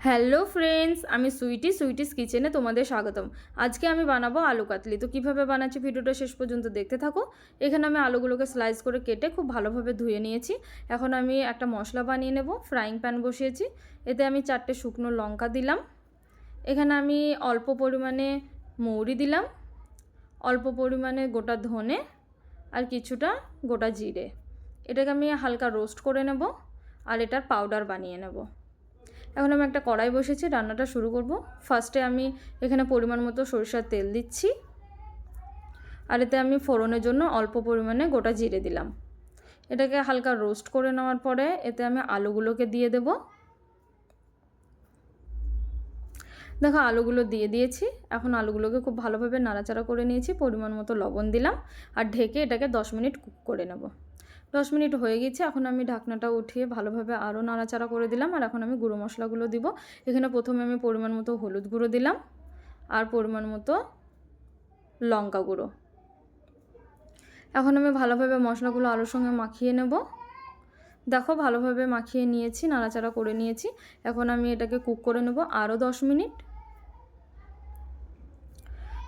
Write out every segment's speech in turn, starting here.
Hello friends, আমি sweeties কিচেনে তোমাদের স্বাগতম। আজকে আমি বানাবো আলু কাতলি। তো কীভাবে বানাচ্ছি ভিডিওটা শেষ পর্যন্ত দেখতে থাকো। এখানে আমি আলুগুলোকে স্লাইস করে কেটে খুব ভালোভাবে ধুয়ে নিয়েছি। এখন আমি একটা মশলা বানিয়ে নেব। ফ্রাইং প্যান বসিয়েছি, এতে আমি 4টে শুকনো লঙ্কা দিলাম। এখানে আমি অল্প পরিমাণে মৌরি দিলাম, অল্প পরিমাণে গোটা ধনে আর কিছুটা গোটা জিরে। এটাকে আমি হালকা রোস্ট করে নেব আর এটার পাউডার বানিয়ে নেব। এখন আমি একটা কড়াই বসেছি, রান্নাটা শুরু করব। ফার্স্টে আমি এখানে পরিমাণ মতো সরিষার তেল দিচ্ছি আর এতে আমি ফোড়নের জন্য অল্প পরিমাণে গোটা জিরে দিলাম। এটাকে হালকা রোস্ট করে নেওয়ার পরে এতে আমি আলুগুলোকে দিয়ে দেব। দেখো আলুগুলো দিয়ে দিয়েছি। এখন আলুগুলোকে খুব ভালোভাবে নাড়াচাড়া করে নিয়েছি, পরিমাণ মতো লবণ দিলাম আর ঢেকে এটাকে 10 মিনিট কুক করে নেব। 10 মিনিট হয়ে গেছে। এখন আমি ঢাকনাটা উঠিয়ে ভালোভাবে আরও নাড়াচাড়া করে দিলাম আর এখন আমি গুঁড়ো মশলাগুলো দিব। এখানে প্রথমে আমি পরিমাণ মতো হলুদ গুঁড়ো দিলাম আর পরিমাণ মতো লঙ্কা গুঁড়ো। এখন আমি ভালোভাবে মশলাগুলো আলুর সঙ্গে মাখিয়ে নেব। দেখো ভালোভাবে মাখিয়ে নিয়েছি, নাড়াচাড়া করে নিয়েছি। এখন আমি এটাকে কুক করে নেব আরও 10 মিনিট।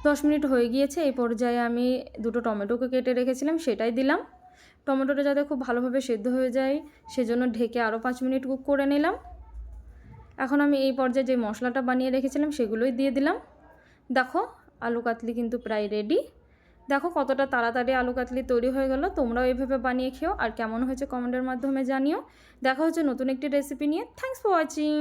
10 মিনিট হয়ে গিয়েছে। এই পর্যায়ে আমি দুটো টমেটোকে কেটে রেখেছিলাম, সেটাই দিলাম। টমেটোটা যাতে খুব ভালোভাবে সেদ্ধ হয়ে যায় সেজন্য ঢেকে আরও 5 মিনিট কুক করে নিলাম। এখন আমি এই পর্যায়ে যে মশলাটা বানিয়ে রেখেছিলাম সেগুলোই দিয়ে দিলাম। দেখো আলু কাতলি কিন্তু প্রায় রেডি। দেখো কতটা তাড়াতাড়ি আলু কাতলি তৈরি হয়ে গেল। তোমরাও এইভাবে বানিয়ে খেও আর কেমন হয়েছে কমেন্টের মাধ্যমে জানিও। দেখা হচ্ছে নতুন একটি রেসিপি নিয়ে। Thanks for watching.